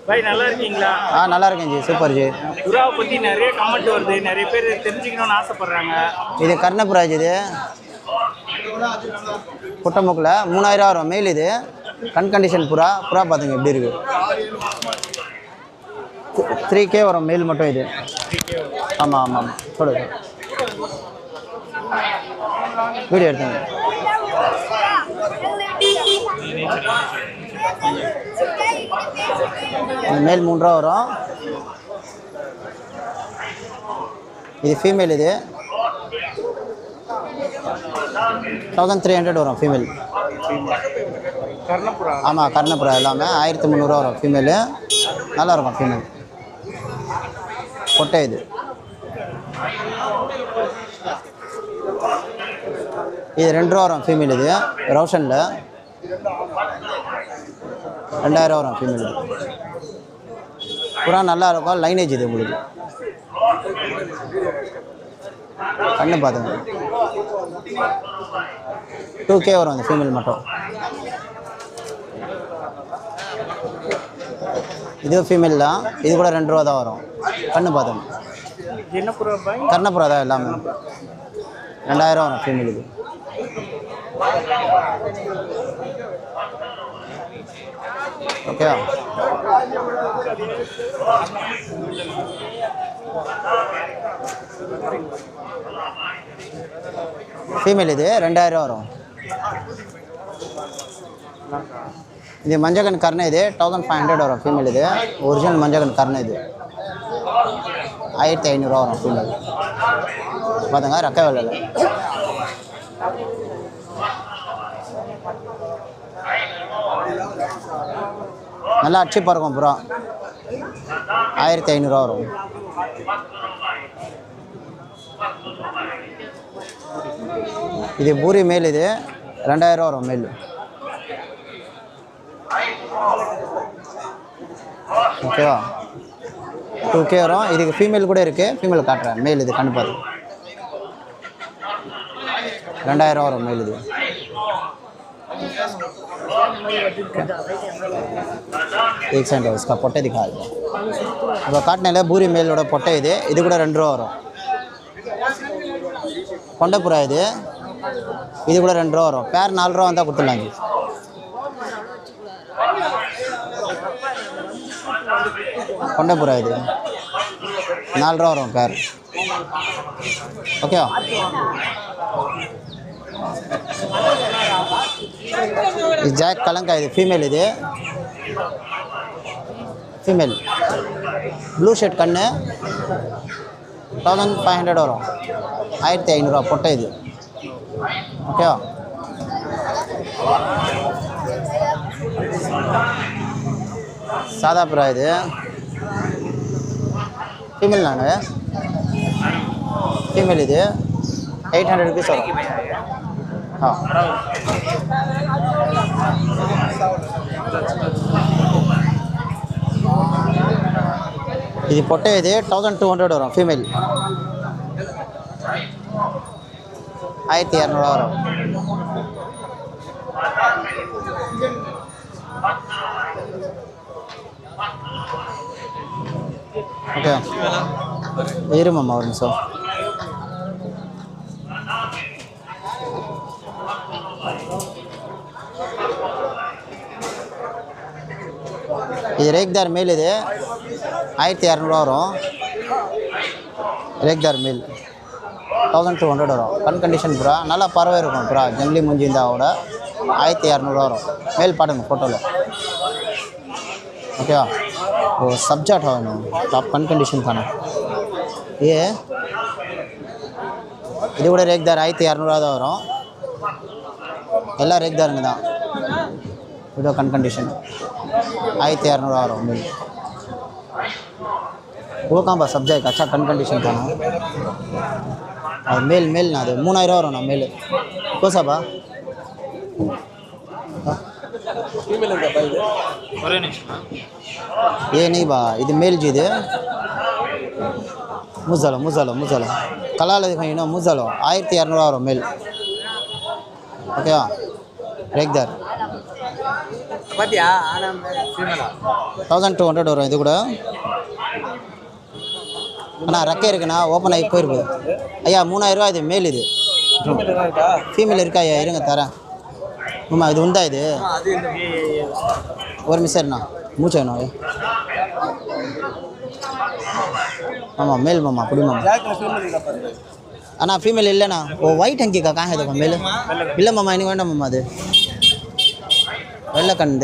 பாய் நல்லா இருக்கீங்களா? நல்லா இருக்கேன் ஜி, சூப்பர் ஜி. புறாவை பற்றி நிறைய கமெண்ட் வருது, நிறைய பேர் தெரிஞ்சுக்கணும்னு ஆசைப்பட்றாங்க. இது கர்ணப்புறா ஜி, இது குட்டமுக்கில் 3000 வரும் மெயில். இது கண் கண்டிஷன் புறா பார்த்துங்க எப்படி இருக்குது. 3K வரும் மெயில் மட்டும் இது. ஆமாம் சொல்லுங்கள், வீடியோ எடுத்துங்க. மேல் 3 ரூபா வரும். இது ஃபீமேல். இது 1300 வரும் ஃபீமேல். ஆமாம், கர்ணப்புறா எல்லாமே 1300 வரும் ஃபீமேலு. நல்லாயிருக்கும் ஃபீமேல். கொட்டை இது. இது 2 ரூபா வரும் ஃபீமேல். இது ரோஷனில் 2000 வரும் ஃபீமேல். புறா நல்லா இருக்கும், லைனேஜ் இது உங்களுக்கு. கண்ணு பார்த்துங்க. 2K வரும் அந்த ஃபீமேல் மட்டும். இது ஃபீமேல் தான். இது கூட 2 ரூபா தான் வரும். கண்ணு பார்த்துங்க. கர்ணப்புறா தான் எல்லாமே. 2000 வரும் ஃபீமேல். இது ஓகே. ஃபீமேல் இது 2000 வரும். இது மஞ்சக்கண் கர்ணை. இது 1500 வரும் ஃபீமேல். இது ஒரிஜினல் மஞ்சக்கண் கர்ணை. இது 1500 வரும் ஃபீமேல். பார்த்துங்க, ரெக்க வேலையில். நல்லா அச்சு பறக்கும் புறா. 1500 வரும். இது பூரி மேல். இது 2000 வரும் மேல். ஓகேவா? 2K வரும். இதுக்கு ஃபீமேல் கூட இருக்குது, ஃபீமேல் காட்டுறேன். மேல் இது கண்ணு பார்த்து 2000 வரும் மேல். இது एक सेंट है उसका पोटे दिखा दो. இப்போ காட்டினால பூரி மேலோட பொட்டை. இது கூட 2 ரூபா வரும். கொண்டைப்புறா இது கூட 2 ரூபா வரும். பேர் 4 ரூபா வந்தால் கொடுத்துடலாம். கொண்டைப்புறா இது 4 ரூபா வரும் பேர். ஓகேவா? இது ஜாக் கலங்கா. இது ஃபீமேல். இது ஃபீமேல் ப்ளூ ஷர்ட் கண்ணு. 1500 வரும். 1500 பொட்டை. இது ஓகேவா? சாதா புறா. இது ஃபீமேல். நாங்கள் ஃபீமேல். இது 800 रुपीस வரும். இது பொட்டை. இது 1200 வரும் ஃபீமேல். 1200 வரும். ஓகே, இருமாம்மா ஒரு நிமிஷம். இது ரேக்தார் மேல். இது 1200 வரும். ரேக்தார் மேல் 1200 வரும். கண் கண்டிஷன் புறா. நல்லா பறவை இருக்கும் புறா. ஜங்லி முஞ்சி இருந்தாவோட 1200 வரும். மேல் பாடுங்க ஃபோட்டோவில். ஓகேவா? वो सब्जा था ना, तो आप कन कंडीशन था ना ये இது கூட ரேக்தார் 1200 தான் வரும். எல்லாம் ரேக்தாருங்க தான். வீடியோ கன் கண்டிஷன் 1200 வரும். मेल वो कहाँ पर सब्जा एक अच्छा कन कंडीशन था ना. और मेल मेल ना दे 3000 வரும். நான் मेल को सबा ये नहीं बा. இது मेल जी. இது मुजालो मुजालो मुजालो कलाल दिखाई ना. मुजालो 1200 வரும் मेल. ஓகேவா? ரேக்தார் பாத்தியா ஆனா ஃபீமேலா 1200 வரும் இது கூட. அண்ணா ரெக்கை இருக்குண்ணா, ஓப்பன் ஆகி போயிருக்குது. ஐயா 3000 இது மேல். இது ஃபீமேல் இருக்கா ஐயா? இருங்க தரேன். ஆமாம் இது உண்டா? இது அது இந்த ஒரு மிஸ் சரிண்ணா, மூச்சு வேணும். ஆமாம் மேல் மாமா, அப்படி மாமா. அண்ணா ஃபீமேல் இல்லைண்ணா. ஓ ஒயிட் அங்கி கா है देखो मेल. இல்லை மாமா எனக்கு வேண்டாம் மாமா. அது வெள்ளை கண்டு